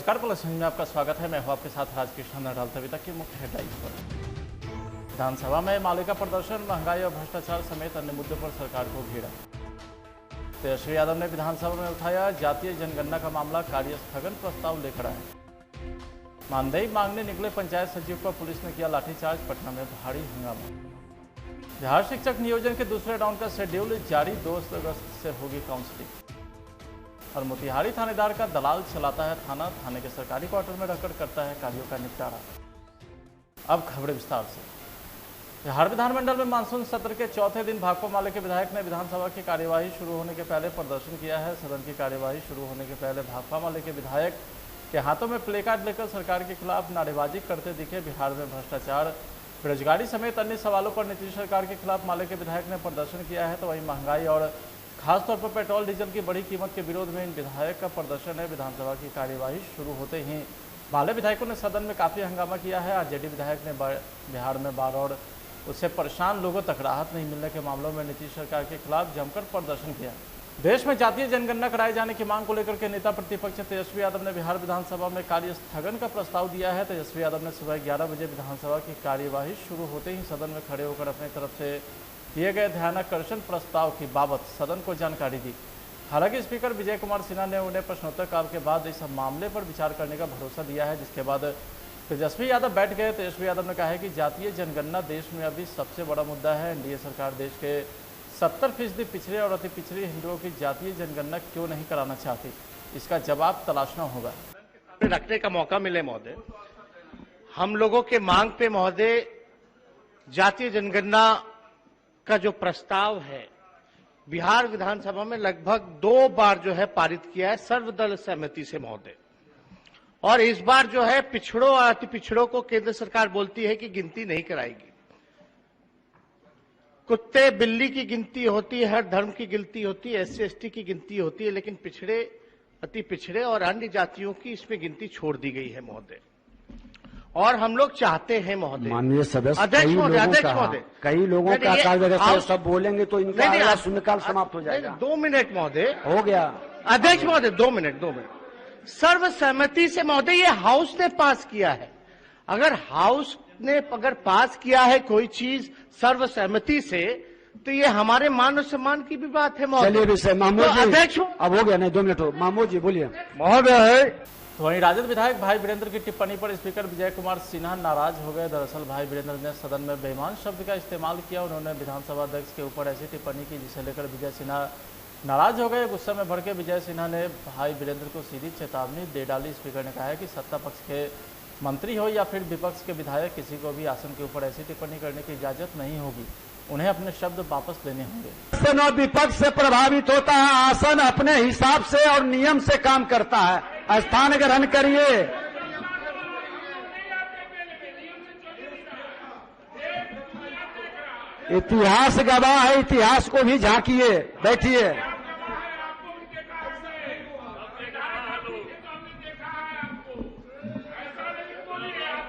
नमस्कार, plus news में आपका स्वागत है। मैं हूं आपके साथ राजकृष्ण नडाल। तभी तक की मुख्य हेडलाइंस पर। विधानसभा में माले का प्रदर्शन, महंगाई और भ्रष्टाचार समेत अन्य मुद्दों पर सरकार को घेरा। तेजस्वी यादव ने विधानसभा में उठाया जातीय जनगणना का मामला, कार्य स्थगन प्रस्ताव लेकर आए। मानदेय मांगने निकले पंचायत सचिव पर पुलिस ने किया लाठीचार्ज, पटना में भारी हंगामा। बिहार शिक्षक नियोजन के दूसरे राउंड का शेड्यूल जारी, 2 अगस्त से होगी काउंसलिंग। और मोतिहारी थानेदार का दलाल चलाता है थाना, थाने के सरकारी क्वार्टर में रहकर करता है कार्यों का निपटारा। अब खबरें विस्तार से। बिहार विधानमंडल में मानसून सत्र के चौथे दिन भाकपा माले के विधायक ने विधानसभा की कार्यवाही शुरू होने के पहले प्रदर्शन किया है। सदन की कार्यवाही शुरू होने के पहले भाकपा माले के विधायक के हाथों में प्ले कार्ड लेकर सरकार के खिलाफ नारेबाजी करते दिखे। बिहार में भ्रष्टाचार, बेरोजगारी समेत अन्य सवालों पर नीतीश सरकार के खिलाफ माले के विधायक ने प्रदर्शन किया है। तो वहीं महंगाई और खासतौर पर पेट्रोल डीजल की बढ़ी कीमत के विरोध में इन विधायक का प्रदर्शन है। विधानसभा की कार्यवाही शुरू होते ही माले विधायकों ने सदन में काफी हंगामा किया है। आरजेडी विधायक ने बिहार में बाढ़ और उससे परेशान लोगों तक राहत नहीं मिलने के मामलों में नीतीश सरकार के खिलाफ जमकर प्रदर्शन किया। देश में जातीय जनगणना कराए जाने की मांग को लेकर के नेता प्रतिपक्ष तेजस्वी यादव ने बिहार विधानसभा में कार्य स्थगन का प्रस्ताव दिया है। तेजस्वी यादव ने सुबह 11 बजे विधानसभा की कार्यवाही शुरू होते ही सदन में खड़े होकर अपनी तरफ से दिए गए ध्यानाकर्षण प्रस्ताव की बाबत सदन को जानकारी दी। हालांकि स्पीकर विजय कुमार सिन्हा ने उन्हें प्रश्नोत्तर काल के बाद इस मामले पर विचार करने का भरोसा दिया है, जिसके बाद तेजस्वी यादव बैठ गए। तेजस्वी यादव ने कहा है कि जातीय जनगणना देश में अभी सबसे बड़ा मुद्दा है। एनडीए सरकार देश के 70% पिछड़े और अति पिछड़े हिंदुओं की जातीय जनगणना क्यों नहीं कराना चाहती, इसका जवाब तलाशना होगा। रखने का मौका मिले महोदय, हम लोगों के मांग पे महोदय जातीय जनगणना का जो प्रस्ताव है बिहार विधानसभा में लगभग 2 बार जो है पारित किया है सर्वदल सहमति से महोदय। और इस बार जो है पिछड़ों और अति पिछड़ों को केंद्र सरकार बोलती है कि गिनती नहीं कराएगी। कुत्ते बिल्ली की गिनती होती है, हर धर्म की गिनती होती है, SC ST की गिनती होती है, लेकिन पिछड़े, अति पिछड़े और अन्य जातियों की इसमें गिनती छोड़ दी गई है महोदय। और हम लोग चाहते हैं महोदय, माननीय सदस्य, अध्यक्ष महोदय, कई लोगों का कार्य सब बोलेंगे तो इनका शून्यकाल समाप्त हो जाएगा। 2 मिनट महोदय, हो गया अध्यक्ष महोदय, 2 मिनट। सर्वसहमति से महोदय ये हाउस ने पास किया है। अगर हाउस ने पास किया है कोई चीज सर्वसहमति से, तो ये हमारे मान और सम्मान की भी बात है महोदय। चलिए विषय मामूद जी, अध्यक्ष अब हो गया नहीं, 2 मिनट हो। मामूद जी बोलिए। महोदय, तो वहीं राजद विधायक भाई वीरेंद्र की टिप्पणी पर स्पीकर विजय कुमार सिन्हा नाराज हो गए। दरअसल भाई वीरेंद्र ने सदन में बेईमान शब्द का इस्तेमाल किया। उन्होंने विधानसभा अध्यक्ष के ऊपर ऐसी टिप्पणी की जिसे लेकर विजय सिन्हा नाराज हो गए। गुस्से में भड़के के विजय सिन्हा ने भाई वीरेंद्र को सीधी चेतावनी दे डाली। स्पीकर ने कहा है कि सत्ता पक्ष के मंत्री हो या फिर विपक्ष के विधायक, किसी को भी आसन के ऊपर ऐसी टिप्पणी करने की इजाजत नहीं होगी। उन्हें अपने शब्द वापस लेने होंगे। आसन और विपक्ष से प्रभावित होता है, आसन अपने हिसाब से और नियम से काम करता है। स्थान ग्रहण करिए। इतिहास गवाह है, इतिहास को भी झांकिए। बैठिए।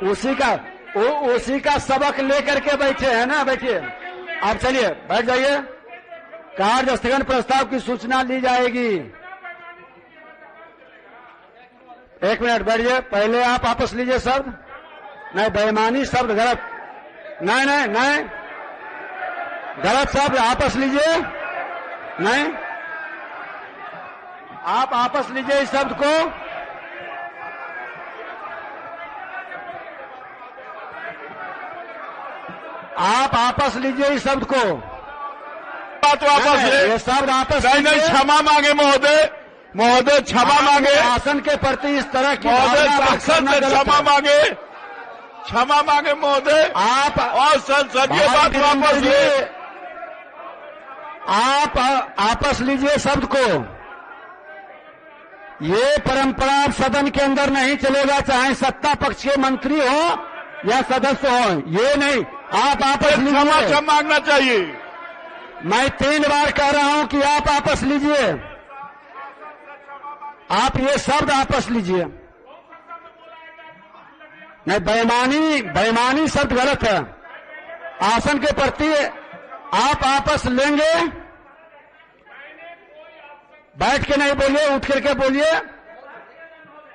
उसी का सबक लेकर के बैठे हैं ना। बैठिए। आप चलिए, बैठ जाइए। कार्य स्थगन प्रस्ताव की सूचना ली जाएगी। 1 मिनट बैठिए। पहले आप वापस लीजिए शब्द। नहीं, बेईमानी शब्द गलत। नहीं, गलत शब्द वापस लीजिए। नहीं, आप वापस लीजिए इस शब्द को। आप वापस लीजिए इस शब्द को। बात वापस ले। ये शब्द वापस नहीं, क्षमा मांगे महोदय, क्षमा मांगे। आसन के प्रति इस तरह की क्षमा मांगे महोदय। आप और संसदीय बात वापस ले। आप वापस लीजिए शब्द को। ये परंपरा सदन के अंदर नहीं चलेगा, चाहे सत्ता पक्ष के मंत्री हो या सदस्य हो। ये नहीं, आप वापस लीजिए। क्षमा मांगना चाहिए। मैं 3 बार कह रहा हूं कि आप वापस लीजिए। आप ये शब्द वापस लीजिए। नहीं, बेईमानी शब्द गलत है। आसन के प्रति आप वापस लेंगे। बैठ के नहीं बोलिए, उठ करके बोलिए।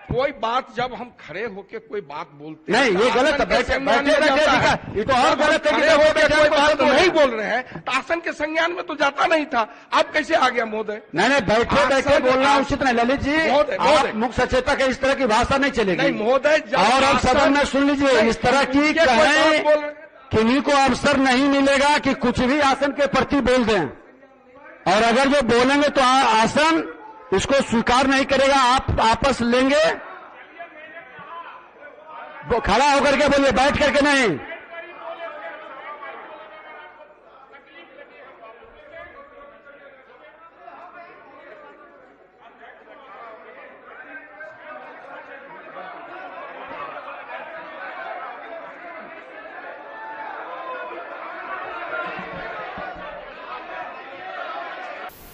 कोई बात जब हम खड़े होके कोई बात बोलते नहीं, ये गलत है। बैठे ये तो और गलत है। खड़े होके कोई बात नहीं बोल रहे हैं तो आसन के संज्ञान में तो जाता नहीं था, अब कैसे आ गया महोदय? नहीं, बैठे बोलना उचित नहीं। ललित जी, आप मुख्य सचेतक है, इस तरह की भाषा नहीं चलेगी। नहीं महोदय, और अब सदन में सुन लीजिए, इस तरह की कहें किन्हीं को अवसर नहीं मिलेगा कि कुछ भी आसन के प्रति बोल दें, और अगर जो बोलेंगे तो आसन इसको स्वीकार नहीं करेगा। आप आपस लेंगे, वो खड़ा होकर के बोलिए, बैठ करके नहीं।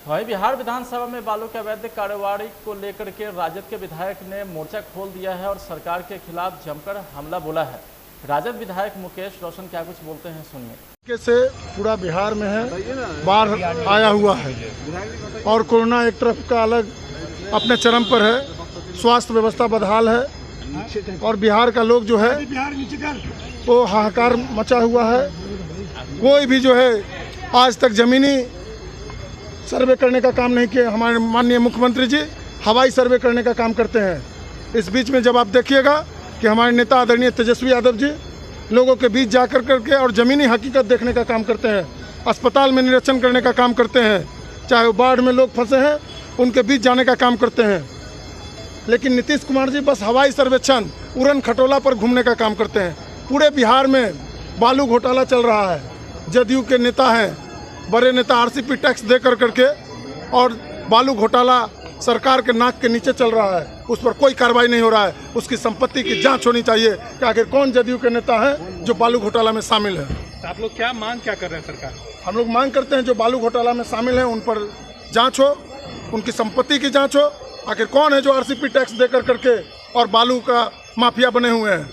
वहीं बिहार विधानसभा में बालू के अवैध कारोबारी को लेकर के राजद के विधायक ने मोर्चा खोल दिया है और सरकार के खिलाफ जमकर हमला बोला है। राजद विधायक मुकेश रोशन क्या कुछ बोलते हैं, सुनिए। से पूरा बिहार में है, बाढ़ आया हुआ है और कोरोना एक तरफ का अलग अपने चरम पर है, स्वास्थ्य व्यवस्था बदहाल है और बिहार का लोग जो है वो हाहाकार मचा हुआ है। कोई भी जो है आज तक जमीनी सर्वे करने का काम नहीं किया। हमारे माननीय मुख्यमंत्री जी हवाई सर्वे करने का काम करते हैं। इस बीच में जब आप देखिएगा कि हमारे नेता आदरणीय तेजस्वी यादव जी लोगों के बीच जाकर करके और ज़मीनी हकीकत देखने का काम करते हैं, अस्पताल में निरीक्षण करने का काम करते हैं, चाहे वो बाढ़ में लोग फंसे हैं उनके बीच जाने का काम करते हैं। लेकिन नीतीश कुमार जी बस हवाई सर्वेक्षण, उड़न खटोला पर घूमने का काम करते हैं। पूरे बिहार में बालू घोटाला चल रहा है। जदयू के नेता हैं, बड़े नेता आरसीपी टैक्स दे करके और बालू घोटाला सरकार के नाक के नीचे चल रहा है, उस पर कोई कार्रवाई नहीं हो रहा है। उसकी संपत्ति की जांच होनी चाहिए कि आखिर कौन जदयू के नेता है जो बालू घोटाला में शामिल है। तो आप लोग क्या मांग क्या कर रहे हैं सरकार? हम लोग मांग करते हैं जो बालू घोटाला में शामिल हैं उन पर जांच हो, उनकी संपत्ति की जांच हो। आखिर कौन है जो आरसीपी टैक्स देकर करके और बालू का माफिया बने हुए हैं।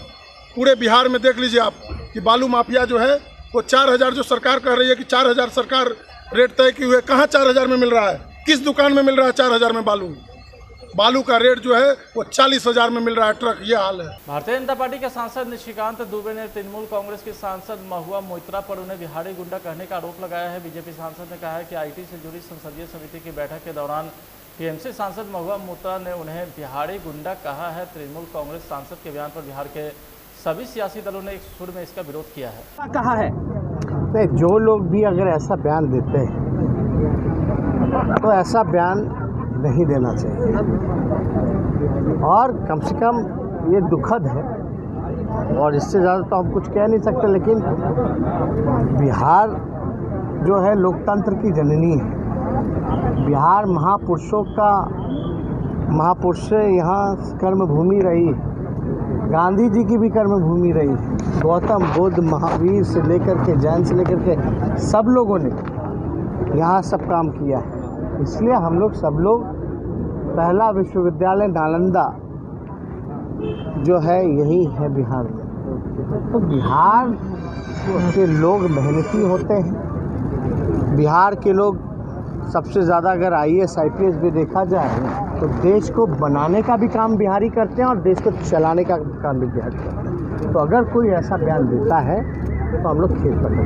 पूरे बिहार में देख लीजिए आप कि बालू माफिया जो है वो 4000 जो सरकार कह रही है कि 4000 सरकार रेट तय किए हुए, कहाँ 4000 में मिल रहा है? किस दुकान में मिल रहा है 4000 में बालू का रेट जो है वो 40,000 में मिल रहा है ट्रक। ये हाल है। भारतीय जनता पार्टी के सांसद निशिकांत दुबे ने तृणमूल कांग्रेस के सांसद महुआ मोइत्रा पर उन्हें बिहारी गुंडा कहने का आरोप लगाया है। बीजेपी सांसद ने कहा है कि आईटी से जुड़ी संसदीय समिति की बैठक के दौरान टीएमसी सांसद महुआ मोइत्रा ने उन्हें बिहारी गुंडा कहा है। तृणमूल कांग्रेस सांसद के बयान पर बिहार के सभी सियासी दलों ने एक सुर में इसका विरोध किया है। कहा है नहीं, जो लोग भी अगर ऐसा बयान देते हैं तो ऐसा बयान नहीं देना चाहिए और कम से कम ये दुखद है और इससे ज़्यादा तो हम कुछ कह नहीं सकते। लेकिन बिहार जो है लोकतंत्र की जननी है। बिहार महापुरुषों का महापुरुष से यहाँ कर्मभूमि रही है। गांधी जी की भी कर्मभूमि रही है। गौतम बुद्ध, महावीर से लेकर के जैन से लेकर के सब लोगों ने यहाँ सब काम किया है। इसलिए हम लोग सब लोग पहला विश्वविद्यालय नालंदा जो है यही है बिहार में। तो बिहार के लोग मेहनती होते हैं। बिहार के लोग सबसे ज़्यादा अगर IAS IPS भी देखा जाए तो देश को बनाने का भी काम बिहारी करते हैं और देश को चलाने का काम भी बिहारी करते हैं। तो अगर कोई ऐसा बयान देता है तो हम लोग खेल पकड़ते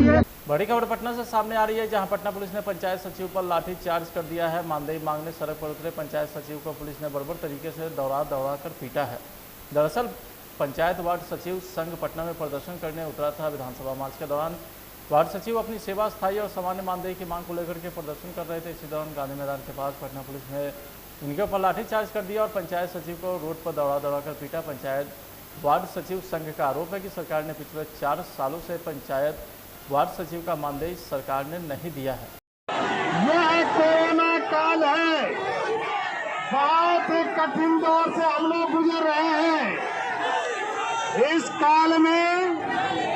हैं। बड़ी खबर पटना से सामने आ रही है, जहां पटना पुलिस ने पंचायत सचिव पर लाठी चार्ज कर दिया है। मानदेय मांगने सड़क पर उतरे पंचायत सचिव को पुलिस ने बर्बर तरीके से दौड़ा कर पीटा है। दरअसल पंचायत वार्ड सचिव संघ पटना में प्रदर्शन करने उतरा था। विधानसभा मार्च के दौरान वार्ड सचिव अपनी सेवा, स्थायी और सामान्य मानदेय की मांग को लेकर के प्रदर्शन कर रहे थे। इसी दौरान गांधी मैदान के पास पटना पुलिस ने उनके ऊपर लाठीचार्ज कर दिया और पंचायत सचिव को रोड पर दौड़ा कर पीटा। पंचायत वार्ड सचिव संघ का आरोप है कि सरकार ने पिछले 4 सालों से पंचायत वार्ड सचिव का मानदेय सरकार ने नहीं दिया है। यह कोरोना काल है, बहुत ही कठिन दौर से हम लोग गुजर रहे हैं। इस काल में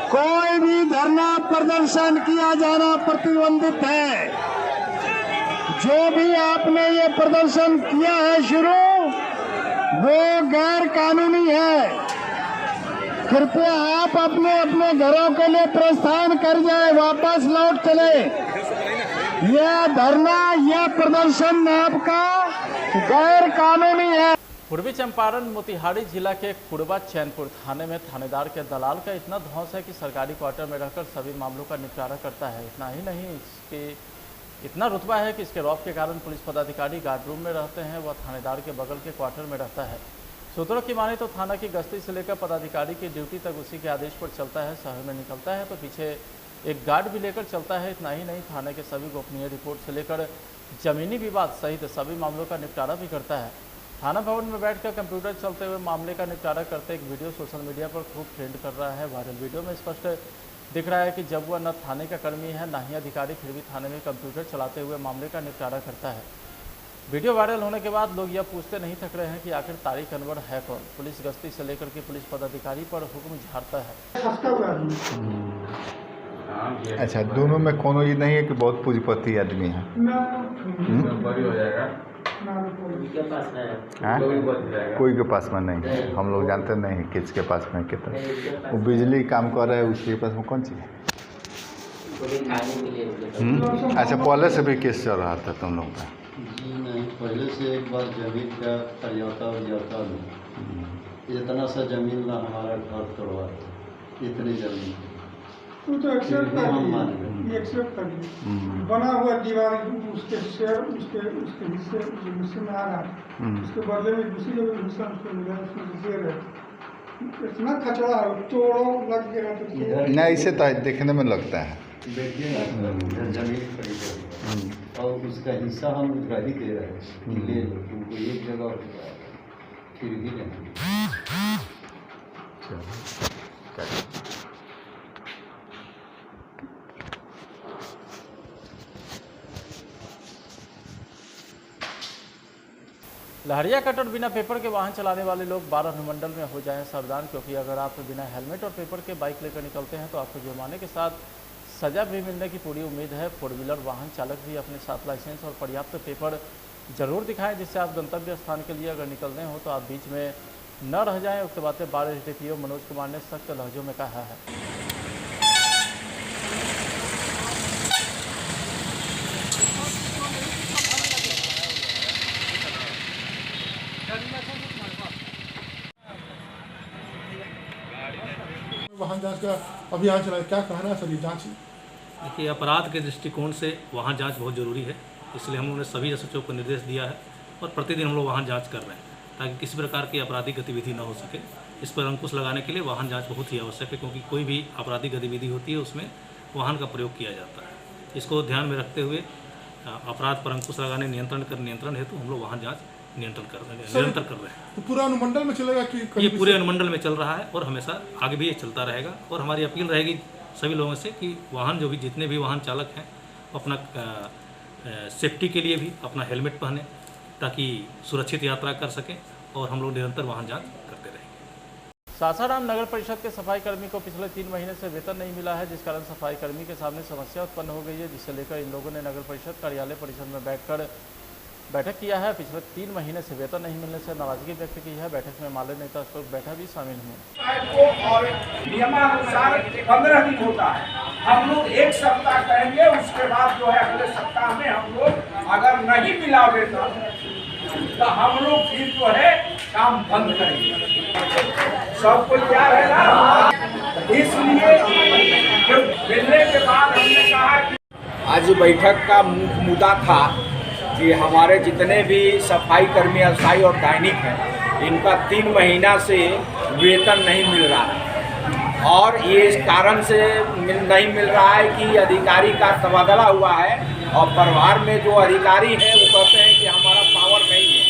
कोई भी धरना प्रदर्शन किया जाना प्रतिबंधित है। जो भी आपने ये प्रदर्शन किया है शुरू, वो गैर कानूनी है। कृपया आप अपने अपने घरों के लिए प्रस्थान कर जाए, वापस लौट चले। यह धरना, यह प्रदर्शन आपका गैर कानूनी है। पूर्वी चंपारण मोतिहारी जिला के कुड़बा चैनपुर थाने में थानेदार के दलाल का इतना धौंस है कि सरकारी क्वार्टर में रहकर सभी मामलों का निपटारा करता है। इतना ही नहीं, इसके इतना रुतबा है कि इसके रौब के कारण पुलिस पदाधिकारी गार्ड रूम में रहते हैं, वह थानेदार के बगल के क्वार्टर में रहता है। सूत्रों की माने तो थाना की गश्ती से लेकर पदाधिकारी की ड्यूटी तक उसी के आदेश पर चलता है। शहर में निकलता है तो पीछे एक गार्ड भी लेकर चलता है। इतना ही नहीं, थाने के सभी गोपनीय रिपोर्ट से लेकर जमीनी विवाद सहित सभी मामलों का निपटारा भी करता है। थाना भवन में बैठकर कंप्यूटर चलते हुए मामले का निपटारा करते एक वीडियो सोशल मीडिया पर खूब ट्रेंड कर रहा है। वायरल वीडियो में स्पष्ट दिख रहा है कि जब वह न थाने का कर्मी है न ही अधिकारी, फिर भी थाने में कंप्यूटर चलाते हुए मामले का निपटारा करता है। वीडियो वायरल होने के बाद लोग यह पूछते नहीं थक रहे हैं कि आखिर तारिक अनवर है कौन। पुलिस गश्ती से लेकर के पुलिस पदाधिकारी पर हुक्म झाड़ता है। अच्छा, दोनों में कोनो ये नहीं है कि बहुत पूंजीपति आदमी है। कोई के पास में नहीं है, हम लोग जानते नहीं किसके पास में कितना। वो बिजली काम कर रहा है, उसके पास में कौन चीज़ है? अच्छा, पहले से भी केस चल रहा था तुम लोग का? जी नहीं, पहले से एक बार जमीन का परियोता में इतना सा जमीन ना हमारा घर तोड़वा, इतनी जमीन तो एक्सेप्ट कर कर बना हुआ दीवार उसके शेयर उसके हिस्से में आ रहा है, उसके बदले में दूसरी जगह हिस्सा उसको मिला, उसमें शेयर है। इतना खचड़ा है, तोड़ो लग गया तो नहीं, इसे तो देखने में लगता है। देखिए ना, जमीन खरीद और उसका हिस्सा हम उधर ही दे रहे हैं, ले लो तुमको एक जगह फिर भी नहीं। लहरिया कट और बिना पेपर के वाहन चलाने वाले लोग 12 अनुमंडल में हो जाएं सावधान, क्योंकि अगर आप बिना हेलमेट और पेपर के बाइक लेकर निकलते हैं तो आपको जुर्माने के साथ सजा भी मिलने की पूरी उम्मीद है। 4 व्हीलर वाहन चालक भी अपने साथ लाइसेंस और पर्याप्त पेपर जरूर दिखाएं, जिससे आप गंतव्य स्थान के लिए अगर निकलने हो तो आप बीच में न रह जाएं। उक्त बातें बार SDPO मनोज कुमार ने सख्त लहजों में कहा है। वाहन जांच का अभियान चलाया, क्या कहना है सर ये जांच? देखिए, अपराध के दृष्टिकोण से वाहन जांच बहुत ज़रूरी है, इसलिए हम लोगों ने सभी SHO को निर्देश दिया है और प्रतिदिन हम लोग वाहन जांच कर रहे हैं ताकि किसी प्रकार की आपराधिक गतिविधि न हो सके। इस पर अंकुश लगाने के लिए वाहन जांच बहुत ही आवश्यक है, क्योंकि कोई भी आपराधिक गतिविधि होती है उसमें वाहन का प्रयोग किया जाता है। इसको ध्यान में रखते हुए अपराध पर अंकुश लगाने, नियंत्रण हेतु हम लोग वाहन जाँच निरंतर कर रहे हैं। तो पूरा अनुमंडल में चलेगा कि ये पूरे अनुमंडल में चल रहा है और हमेशा आगे भी ये चलता रहेगा। और हमारी अपील रहेगी सभी लोगों से कि वाहन जो भी जितने भी वाहन चालक हैं अपना सेफ्टी के लिए भी अपना हेलमेट पहने ताकि सुरक्षित यात्रा कर सकें, और हम लोग निरंतर वाहन जांच करते रहेंगे। सासाराम नगर परिषद के सफाई कर्मी को पिछले 3 महीने से वेतन नहीं मिला है, जिस कारण सफाई कर्मी के सामने समस्या उत्पन्न हो गई है, जिसे लेकर इन लोगों ने नगर परिषद कार्यालय परिसर में बैठक किया है। पिछले 3 महीने से वेतन नहीं मिलने से नाराजगी व्यक्त की है। बैठक में माले नेता अशोक बैठा भी शामिल हुए। और नियमानुसार 15 दिन होता है, हम लोग 1 सप्ताह करेंगे, उसके बाद जो है अगले सप्ताह में हम लोग अगर नहीं मिला वेतन तो हम लोग फिर जो है काम बंद करेंगे। सबको तैयार है ना? इसलिए मिलने के बाद हमने कहा कि आज बैठक का मुद्दा था कि हमारे जितने भी सफाई कर्मी अस्थायी और दैनिक हैं, इनका 3 महीना से वेतन नहीं मिल रहा है। और ये इस कारण से नहीं मिल रहा है कि अधिकारी का तबादला हुआ है और परिवार में जो अधिकारी हैं वो कहते हैं कि हमारा पावर नहीं है।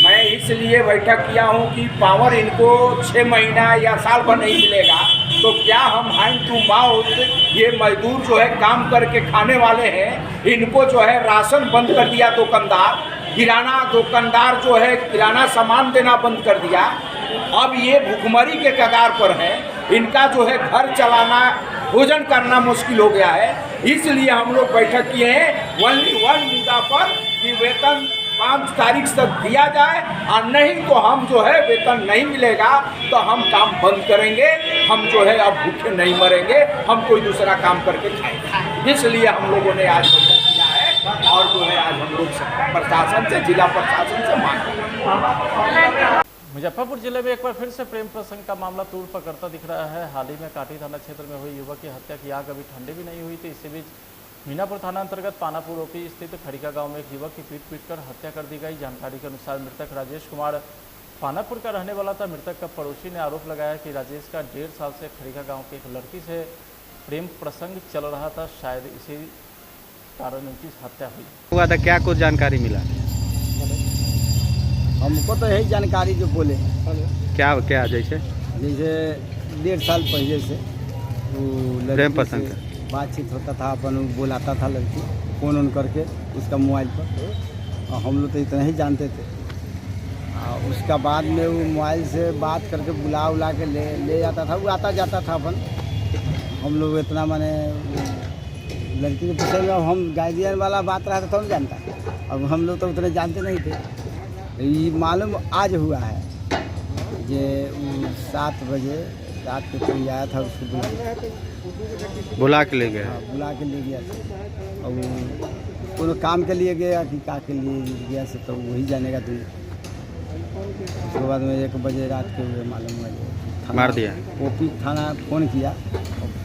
मैं इसलिए बैठक किया हूँ कि पावर इनको 6 महीना या साल भर नहीं मिलेगा तो क्या हम हैंड टू माउथ, ये मजदूर जो है काम करके खाने वाले हैं, इनको जो है राशन बंद कर दिया दुकानदार, किराना दुकानदार जो है किराना सामान देना बंद कर दिया। अब ये भुखमरी के कगार पर है, इनका जो है घर चलाना, भोजन करना मुश्किल हो गया है। इसलिए हम लोग बैठक किए हैं ओनली 1 मुद्दा पर कि वेतन 5 तारीख तक दिया जाए, और नहीं तो हम जो है वेतन नहीं मिलेगा तो हम काम बंद करेंगे। हम जो है अब भूखे नहीं मरेंगे, हम कोई दूसरा काम करके खाएंगे। इसलिए हम लोगों ने आज बैठक किया है। और जो है आज हम लोग प्रशासन से, जिला प्रशासन से मांग रहे हैं। मुजफ्फरपुर जिले में एक बार फिर से प्रेम प्रसंग का मामला तूल पकड़ता दिख रहा है। हाल ही में काटी थाना क्षेत्र में हुई युवक की हत्या की आग अभी ठंडी भी नहीं हुई थी। इसी बीच मीनापुर थाना अंतर्गत पानापुर ओपी स्थित खड़िका गांव में एक युवक की पीट-पीट कर हत्या कर दी गई। जानकारी के अनुसार मृतक राजेश कुमार पानापुर का रहने वाला था। मृतक का पड़ोसी ने आरोप लगाया कि राजेश का 1.5 साल से खड़िका गाँव की एक लड़की से प्रेम प्रसंग चल रहा था, शायद इसी कारण उनकी हत्या हुआ था। क्या कुछ जानकारी मिला? हमको तो यही जानकारी जो बोले क्या जैसे 1.5 साल पहले से वो प्रेम प्रसंग बातचीत होता था, अपन बुलाता था लड़की फ़ोन ऑन करके उसका मोबाइल पर, और हम लोग तो इतना ही जानते थे। उसका बाद में वो मोबाइल से बात करके बुला उला के ले जाता था, वो आता जाता था अपन। हम लोग इतना माने लड़की के विषय में हम गार्जियन वाला बात रहा था तो हम जानता, अब हम लोग तो उतने जानते नहीं थे। ये मालूम आज हुआ है ये 7 बजे रात को कोई आया था, उसको बुला के ले गया। बुला के ले गया था, और कोनो काम के लिए गया कि का के लिए गया से तो वही जानेगा। तो उसके बाद में 1 बजे रात के हुए मालूम हुआ मार दिया। ओपी थाना फ़ोन किया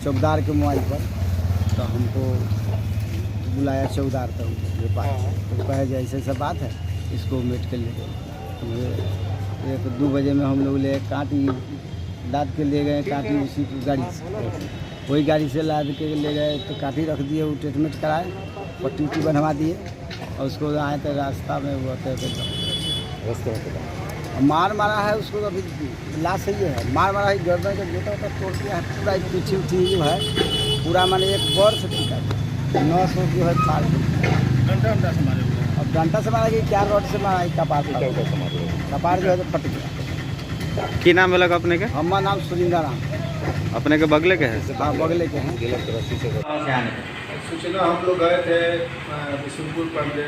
चौकीदार के मोबाइल पर, तो हमको बुलाया चौकीदार तो ये बात तो कहे जो ऐसे ऐसा बात है, इसको मेडिकल ले गए। 1-2 बजे में हम लोग ले काटी लाद के ले गए, काटी उसी गाड़ी से, वही गाड़ी से लाद के ले गए तो काटी रख दिए। वो ट्रीटमेंट कराए, पट्टी बनवा दिए, और उसको आए तो रास्ता में वो मार मारा है उसको। अभी लाश सही है, मार मारा है, गर्दन का गोटा वोटा तोड़ दिया है, पूरा पीछे उठी जो है पूरा माने 1 वर्ष टीका 900 जो है फाड़ डंडा से मारे। अब डंडा से मारा कि 4 रॉड से मारा, कपार जो है तो फट गया। की नाम लगा अपने के? हमारा नाम सुरिंदर राम। अपने के बगले के हैं? हाँ बगले के हैं। सूचना हम लोग गए थे बिशुनपुर पहले,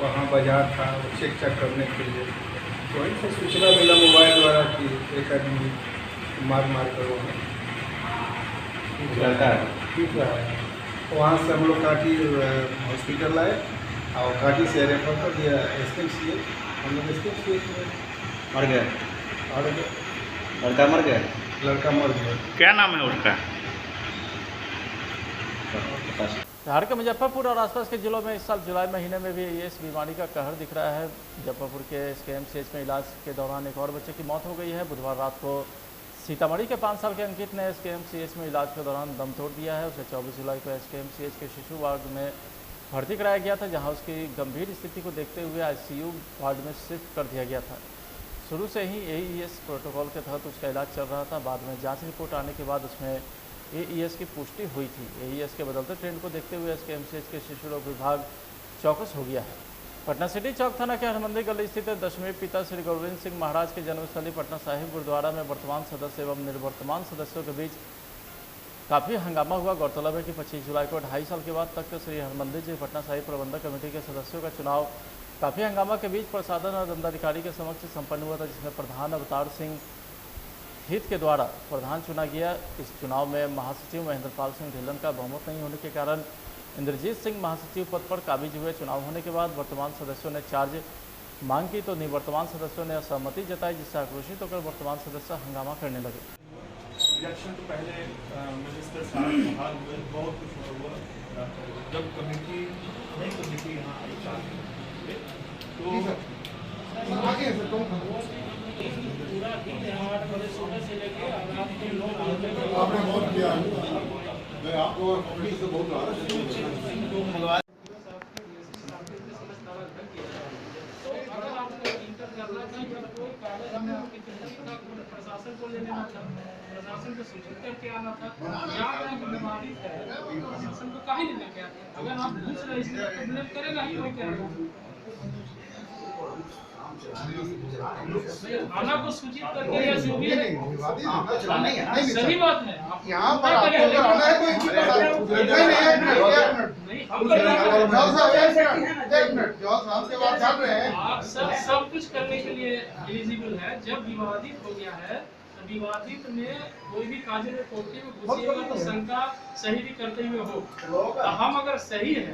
वहाँ बाजार था चेक करने के लिए, तो वहीं से सूचना मिला मोबाइल द्वारा कि एक आदमी मार कर वहाँ ठीक रहा है। वहाँ से हम लोग काटी हॉस्पिटल लाए और काटी से रेफर कर दिया SKMCH। हम लोग SKMCH में मर गया। और लड़का मर गया? लड़का मर गया। क्या नाम है उसका? बिहार के मुजफ्फरपुर और आसपास के जिलों में इस साल जुलाई महीने में भी इस बीमारी का कहर दिख रहा है। मुजफ्फरपुर के SKMCH में इलाज के दौरान एक और बच्चे की मौत हो गई है। बुधवार रात को सीतामढ़ी के 5 साल के अंकित ने SKMCH में इलाज के दौरान दम तोड़ दिया है। उसे 24 जुलाई को SKMCH के शिशु वार्ड में भर्ती कराया गया था, जहां उसकी गंभीर स्थिति को देखते हुए ICU वार्ड में शिफ्ट कर दिया गया था। शुरू से ही AES प्रोटोकॉल के तहत उसका इलाज चल रहा था। बाद में जांच रिपोर्ट आने के बाद उसमें AES की पुष्टि हुई थी। AES के बदलते ट्रेंड को देखते हुए SKMCH के शिशु रोग विभाग चौकस हो गया है। पटना सिटी चौक थाना के हरमंदिर गली स्थित दशमें पिता श्री गोविंद सिंह महाराज के जन्मस्थली पटना साहिब गुरुद्वारा में वर्तमान सदस्य एवं निवर्तमान सदस्यों के बीच काफ़ी हंगामा हुआ। गौरतलब है कि 25 जुलाई को 2.5 साल के बाद तक श्री हरमंदिर जी पटना साहिब प्रबंधक कमेटी के सदस्यों का चुनाव काफ़ी हंगामा के बीच प्रसाधन और दंडाधिकारी के समक्ष संपन्न हुआ था, जिसमें प्रधान अवतार सिंह हित के द्वारा प्रधान चुना गया। इस चुनाव में महासचिव महेंद्रपाल सिंह ढिल्लन का बहुमत नहीं होने के कारण इंद्रजीत सिंह महासचिव पद पर काबिज हुए। चुनाव होने के बाद वर्तमान सदस्यों ने चार्ज मांग की तो निवर्तमान सदस्यों ने असहमति जताई, जिससे आक्रोशित होकर वर्तमान सदस्य हंगामा करने लगे। इलेक्शन तो पहले मिनिस्टर साहब बहाल हुए, बहुत कुछ हुआ। जब कमेटी नई कमेटी यहाँ आई तो आगे पूरा दिन 8 बजे सुबह से लेके आपने बहुत किया है, आपको कमेटी से बहुत आ प्रशासन को ले लेना था, प्रशासन को सूचित करके आना था। यहाँ बीमारी है प्रशासन को कहीं नहीं गया। अगर आप पूछ रहे इसलिए कंप्लेन करेगा ही कोई करेगा। थाना को सूचित करके या जो भी है सही बात है। यहाँ पर आना है कोई आप सब कुछ करने के लिए एलिजिबल है। जब विवादित हो गया है तो विवादित में कोई भी काजे में कोर्टे में घुसिएगा तो शंका सही भी करते हुए हो, तो हम अगर सही है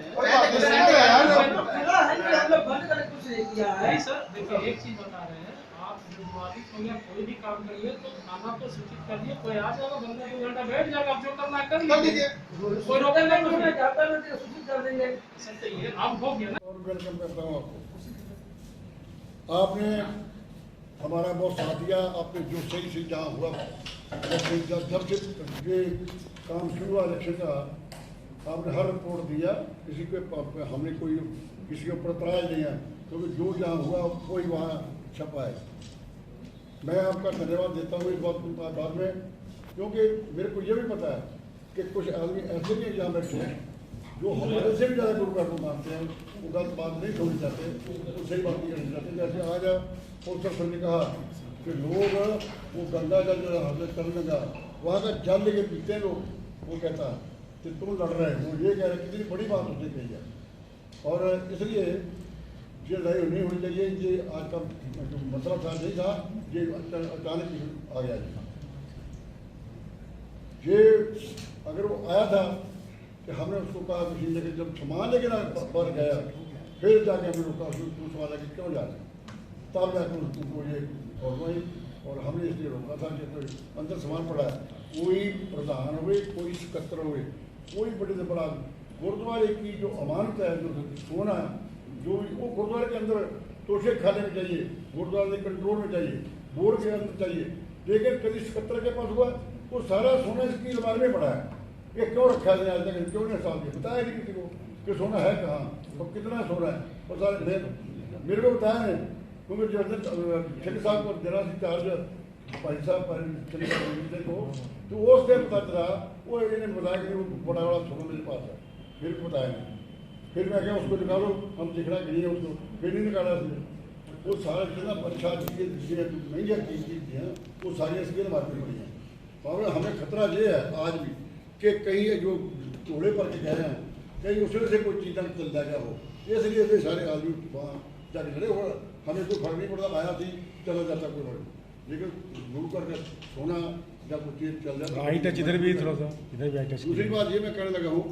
नहीं सर, देखिए एक चीज बता रहे हैं, आप विवादित हो गया कोई भी काम करिए तो थाना को सूचित कर दिए, कोई आ जाएगा बंदा 2 घंटा बैठ जाएगा, आप जो करना है कर लीजिए, कोई रोकेगा नहीं, सूचित कर देंगे सर, ये आप हो गया ना। और वेलकम करता हूँ आपने हमारा बहुत साथ दिया, आपने जो सही से जहाँ हुआ जब से ये काम शुरू हुआ इलेक्शन का, आपने हर रिपोर्ट दिया, किसी पे हमने कोई किसी के ऊपर तराज नहीं है, क्योंकि जो जहाँ हुआ वही वहाँ छपा है। मैं आपका धन्यवाद देता हूँ इस बात में, क्योंकि मेरे को ये भी पता है कि कुछ आदमी ऐसे भी यहाँ बैठे हैं जो हमारे से भी ज़्यादा गुरुकार को मानते हैं, वो गलत बात नहीं छोड़नी चाहते, वो सही बात नहीं करनी चाहते। जैसे आज पोस्टर सर ने कहा कि लोग वो गंगा जल जो हजरत करने लगा वहाँ का जल लेके पीते हैं लोग, वो कहता कि तुम लड़ रहे हो, ये कह रहे कितनी बड़ी बात उसने कही है। और इसलिए ये लड़ाई नहीं होनी चाहिए, ये आज का जो मसला था नहीं था, ये अचानक आ गया। ये अगर वो आया था कि हमने उसको कहा किसी जगह जब सामान लेके ना बाहर गया, फिर जाके हमने रोका उसको सवाल कि क्यों जा रहे हैं, तब जाकर उनको ये प्रॉब्लम आई और हमने इसलिए रोका था कि कोई अंदर सामान पड़ा है, कोई प्रधान हुए, कोई सकत्र हुए, कोई बड़े से बड़ा गुरुद्वारे की जो अमानत है, जो सोना है, जो वो गुरुद्वारे के अंदर तोशे खाने में चाहिए, गुरुद्वारे के कंट्रोल में चाहिए, बोर्ड के अंदर चाहिए, लेकिन कभी सकत्र के पास हुआ वो सारा सोना इसकी अलमारी में पड़ा है, ये क्यों रखा है आज तक, क्यों नहीं साल दिया, बताया नहीं किसी को कि सोना है कहाँ और कितना सोना है, और सारे मेरे को बताया नहीं, क्योंकि जो शेख साहब को जरा सी चार्ज भाई साहब को, तो वो उससे पता चला, वो इन्हें बताया कि वो बड़ा बड़ा सोना मेरे पास है, फिर बताया नहीं, फिर मैं क्या उसको निकालो, हम दिखना कि नहीं है उसको, फिर नहीं निकाला उसने, वो सारा जितना अच्छा चीज़ें महंगी चीज़ थी हैं वो सारी स्किल मार्केट पड़ी हैं। और हमें खतरा ये है आज भी कि कहीं जो टोले पर के गए हैं कहीं उसमें से कोई चीज़ चल जाएगा हो, इसलिए ये सारे आदमी वहाँ जाके खड़े हो, हमें कोई फर्क नहीं पड़ता, आया थी चला जाता कोई फर्क, लेकिन घूम करके सोना या कुछ चीज़ चल जाता। इधर भी थोड़ा सा इधर भी दूसरी बात ये मैं कहने लगा हूँ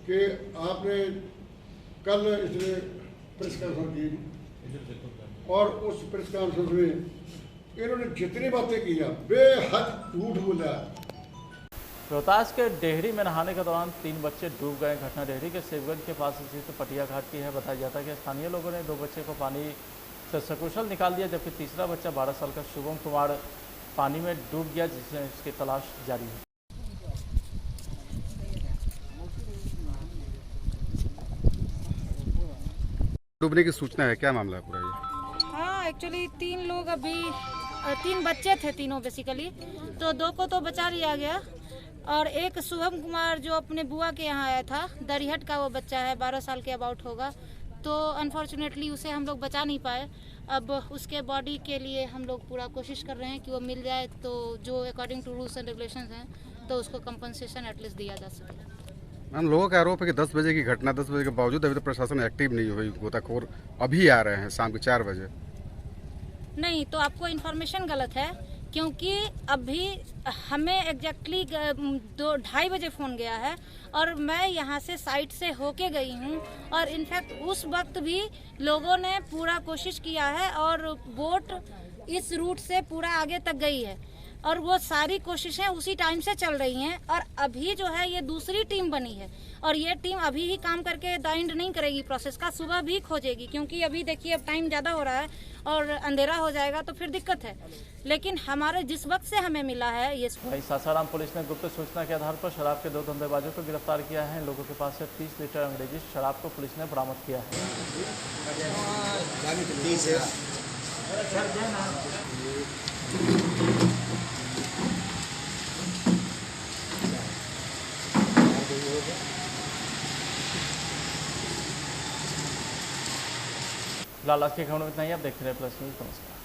कि आपने कल इसने प्रेस कॉन्फ्रेंस की और उस प्रेस कॉन्फ्रेंस में इन्होंने जितनी बातें की बेहद झूठ बोला। रोहतास के डेहरी में नहाने के दौरान 3 बच्चे डूब गए। घटना डेहरी के शिवगंज के पास स्थित पटिया घाट की है। बताया जाता है कि स्थानीय लोगों ने 2 बच्चे को पानी से सकुशल निकाल दिया, जबकि तीसरा बच्चा 12 साल का शुभम कुमार पानी में डूब गया, जिसमें इसकी तलाश जारी है। डूबने की सूचना है, क्या मामला है पूरा ये? हाँ, एक्चुअली 3 लोग अभी 3 बच्चे थे, तीनों बेसिकली, तो 2 को तो बचा लिया गया और एक शुभम कुमार जो अपने बुआ के यहाँ आया था, दरिहट का वो बच्चा है, 12 साल के अबाउट होगा, तो अनफॉर्चुनेटली उसे हम लोग बचा नहीं पाए। अब उसके बॉडी के लिए हम लोग पूरा कोशिश कर रहे हैं कि वो मिल जाए, तो जो according to rules and regulations हैं तो उसको कंपनसेशन एटलीस्ट दिया जा सके। मैम, लोगों का आरोप है कि 10 बजे की घटना, 10 बजे के बावजूद अभी तो प्रशासन एक्टिव नहीं हुई, गोताखोर अभी आ रहे हैं शाम के 4 बजे। नहीं, तो आपको इन्फॉर्मेशन गलत है, क्योंकि अभी हमें एग्जैक्टली 2-2:30 बजे फ़ोन गया है और मैं यहाँ से साइट से होके गई हूँ और इनफैक्ट उस वक्त भी लोगों ने पूरा कोशिश किया है और बोट इस रूट से पूरा आगे तक गई है और वो सारी कोशिशें उसी टाइम से चल रही हैं। और अभी जो है ये दूसरी टीम बनी है और ये टीम अभी ही काम करके एंड नहीं करेगी प्रोसेस का, सुबह भी खोजेगी, क्योंकि अभी देखिए अब टाइम ज़्यादा हो रहा है और अंधेरा हो जाएगा तो फिर दिक्कत है। लेकिन हमारे जिस वक्त से हमें मिला है ये। वहीं सासाराम पुलिस ने गुप्त सूचना के आधार पर शराब के 2 धंधेबाजों को गिरफ्तार किया है। लोगों के पास से 30 लीटर अंग्रेजी शराब को पुलिस ने बरामद किया है। लाल आज की खबरों में इतना ही। आप देखते रहे प्लस न्यूज़। नमस्कार।